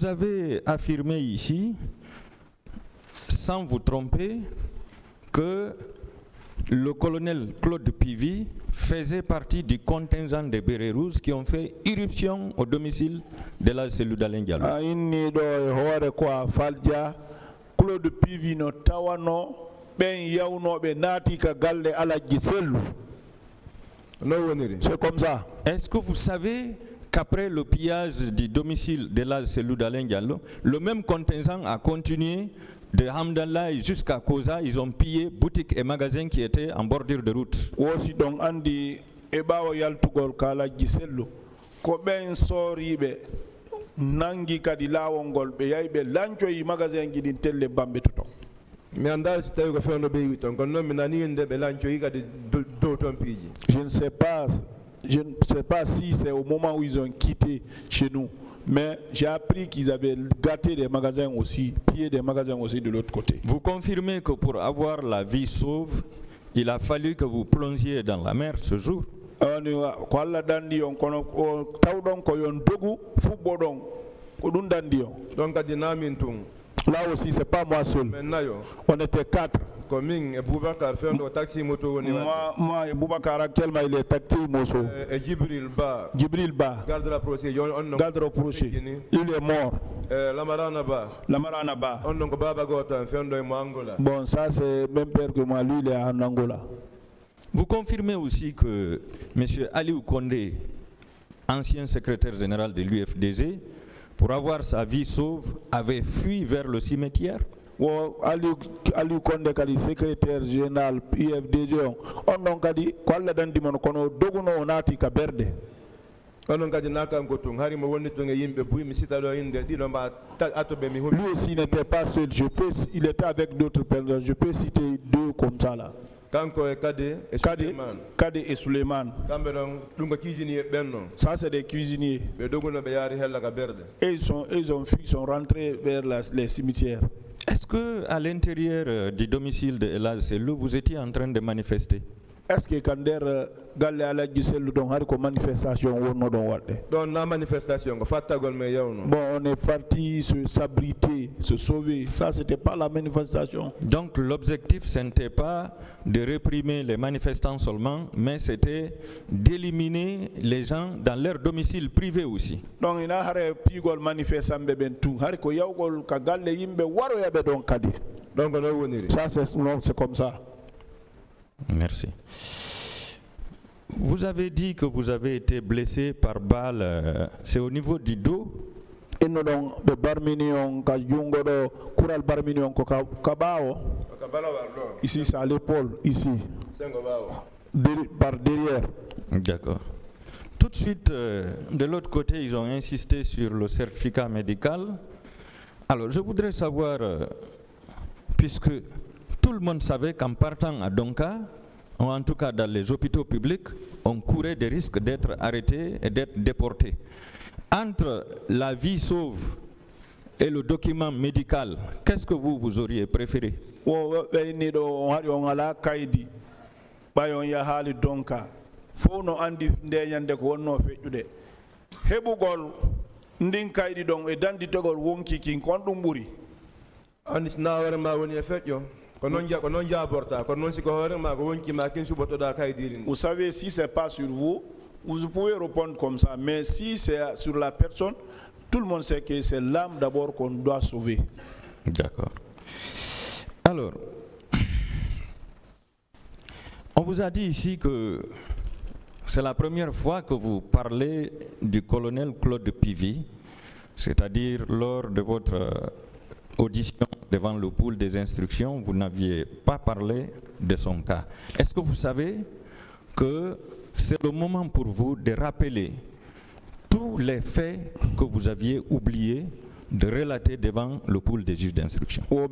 vous avez affirmé ici, sans vous tromper, que le colonel Claude Pivy faisait partie du contingent des bérets rouges qui ont fait irruption au domicile de la cellule d'Alain Diallo. Claude Pivy no tawano ben yawnobe nati ka galle alaji sellu. C'est comme ça. Est-ce que vous savez qu'après le pillage du domicile de la cellule d'Alain Diallo, le même contingent a continué de Hamdallah jusqu'à Koza, ils ont pillé boutiques et magasins qui étaient en bordure de route. Wosi donc andi ebawo yaltugol kala gisello ko ben soribe nangi kadi lawongol be yaybe lancho yi magasin gidin telle bambe to. Mais andal si tawi ko fewno be witon kon non mi nani inde be lancho yi kadi do ton piji. Je ne sais pas si c'est au moment où ils ont quitté chez nous. Mais j'ai appris qu'ils avaient gâté des magasins aussi, pillé des magasins aussi de l'autre côté. Vous confirmez que pour avoir la vie sauve, il a fallu que vous plongiez dans la mer ce jour? Là aussi, c'est pas moi seul. On était 4. Moi et Boubacar actuellement il est taxi Mosso. Djibril Ba. Garde rapproché. Il est mort. Lamarana Ba. Bon, ça c'est même père que moi, lui il est en Angola. Vous confirmez aussi que M. Aliou Condé, ancien secrétaire général de l'UFDG, pour avoir sa vie sauve, avait fui vers le cimetière? Aliou Condé kadi secrétaire général IFDG on non kadi ko Allah dandi mon kono doguno nati ka berde onon kadi nakam ko tun hari mo wonni to nge yimbe buy mi sitalo inde dido ma atobe mi lui aussi n'était pas seul, il était avec d'autres personnes. Je peux citer 2 comme ça là. Kade et Suleiman. Ça c'est des cuisiniers. Et ils sont rentrés vers les cimetières. Est-ce que à l'intérieur du domicile de El Hadj Sellou, vous étiez en train de manifester? Est-ce que Kander galle ala giselu don har ko manifestation wonno don wadde don na manifestation ko fattagol me yawno bon on est parti se s'abriter se sauver, ça c'était pas la manifestation. Donc l'objectif ce n'était pas de réprimer les manifestants seulement, mais c'était d'éliminer les gens dans leur domicile privé aussi. Donc ina hare pigol manifestant be ben tout har ko yawgol ka galle yimbe waro yabe don kadi donc no woniri ça c'est comme ça. Merci. Vous avez dit que vous avez été blessé par balle, c'est au niveau du dos? Ici c'est à l'épaule, ici. Par derrière. D'accord. Tout de suite, de l'autre côté, ils ont insisté sur le certificat médical. Alors, je voudrais savoir, puisque tout le monde savait qu'en partant à Donka, ou en tout cas dans les hôpitaux publics, on courait des risques d'être arrêté et d'être déporté. Entre la vie sauve et le document médical, qu'est-ce que vous auriez préféré? Vous savez, si ce n'est pas sur vous, vous pouvez répondre comme ça. Mais si c'est sur la personne, tout le monde sait que c'est l'âme d'abord qu'on doit sauver. D'accord. Alors, on vous a dit ici que c'est la première fois que vous parlez du colonel Claude Pivy, c'est-à-dire lors de votre audition devant le pool des instructions, vous n'aviez pas parlé de son cas. Est-ce que vous savez que c'est le moment pour vous de rappeler tous les faits que vous aviez oubliés de relater devant le pool des juges d'instruction? Bon,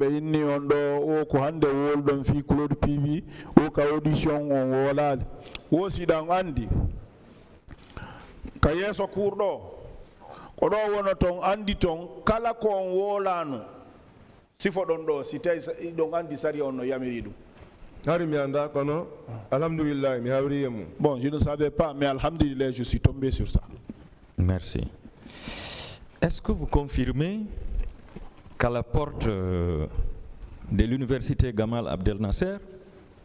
je ne savais pas, mais alhamdulillah, je suis tombé sur ça. Merci. Est-ce que vous confirmez qu'à la porte de l'université Gamal Abdel Nasser,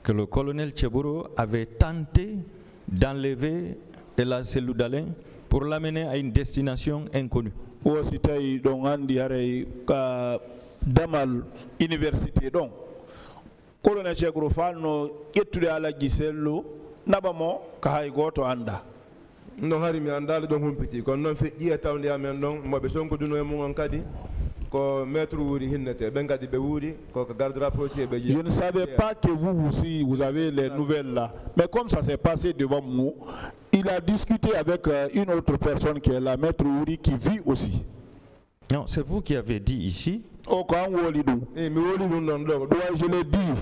que le colonel Tchebourou avait tenté d'enlever Ella Seloudalin pour l'amener à une destination inconnue? Aussi tay don andi hare ka damal université don colonel Tchebourou fanno ettude ala gisello nabamo ka hay goto anda non hari mi andal don humpiti kon non fe ƴiya tawde amen don moɓe sonkoduno e mum on kadi ko maître wuri hinnete ɓen kadi ɓe wuuri ko garde rapproché ɓe. Je ne savais pas que vous aussi vous avez les nouvelles là, mais comme ça s'est passé devant nous, il a discuté avec une autre personne qui est la maître Wuri qui vit aussi. Non, c'est vous qui avez dit ici. Oh, quand je l'ai dit,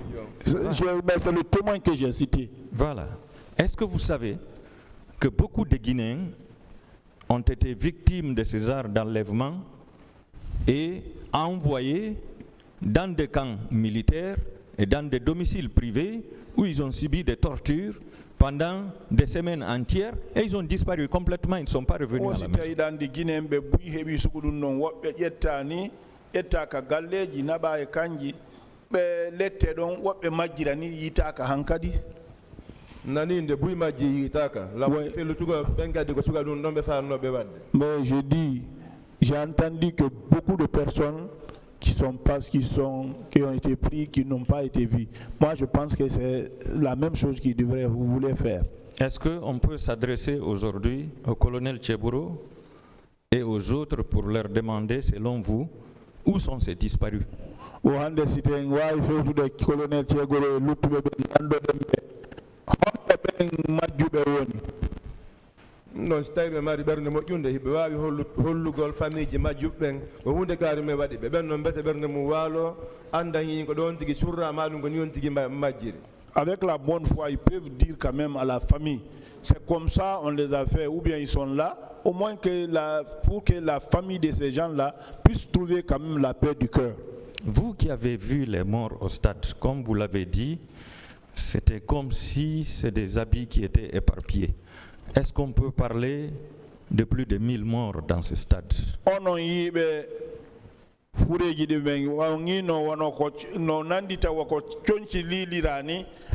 c'est le témoin que j'ai cité. Voilà. Est-ce que vous savez que beaucoup de Guinéens ont été victimes de ces arts d'enlèvement et envoyés dans des camps militaires et dans des domiciles privés où ils ont subi des tortures pendant des semaines entières et ils ont disparu complètement, ils ne sont pas revenus à la maison. Mais je dis, j'ai entendu que beaucoup de personnes qui ont été pris, qui n'ont pas été vus. Moi, je pense que c'est la même chose vous voulez faire. Est-ce qu'on peut s'adresser aujourd'hui au colonel Tchebourou et aux autres pour leur demander, selon vous, où sont ces disparus? non so tawi ɓe mari ɓernde moƴƴunde hiɓe wawi hollugol famille ji majjuɓe ɓen o hunde kaari me waɗi ɓe ɓen noon mbete ɓernde mum waalo andañi ko ɗon tigui surrama ɗum ko ni on tigui majjiri. Avec la bonne foi, ils peuvent dire quand même à la famille, c'est comme ça on les a fait, ou bien ils sont là, au moins pour que la famille de ces gens-là puisse trouver quand même la paix du cœur. Vous qui avez vu les morts au stade, comme vous l'avez dit, c'était comme si c'est des habits qui étaient éparpillés. Est-ce qu'on peut parler de plus de 1000 morts dans ce stade?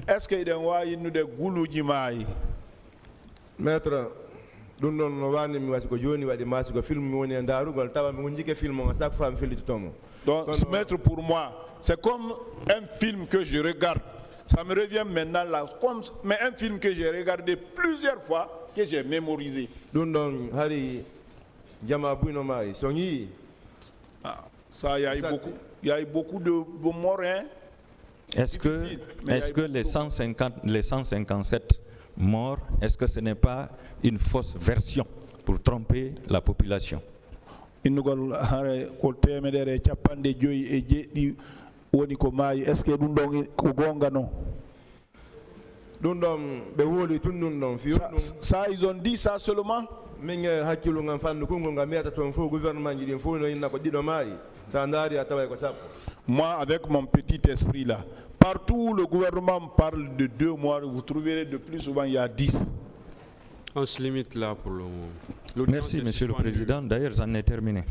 Est-ce que maître ɗum ɗon no wani mi wasi ko joni waɗi masi ko film mi woni e darugol tawa mi jike film o chaque fois mi fellititomo. Donc maître, pour moi c'est comme un film que je regarde, ça me revient maintenant là, mais un film que j'ai regardé plusieurs fois, que j'ai mémorisé. ɗum ɗon hari jama buyno mayi so yi. Ça, il y a eu beaucoup de morts. Hein? Est-ce que les 157 morts, est-ce que ce n'est pas une fausse version pour tromper la population? Est-ce que ça, ils ont dit ça seulement? Moi, avec mon petit esprit là, partout où le gouvernement parle de 2 mois, vous trouverez de plus souvent il y a 10. On se limite là pour le moment. Merci, Monsieur le Président. D'ailleurs, j'en ai terminé.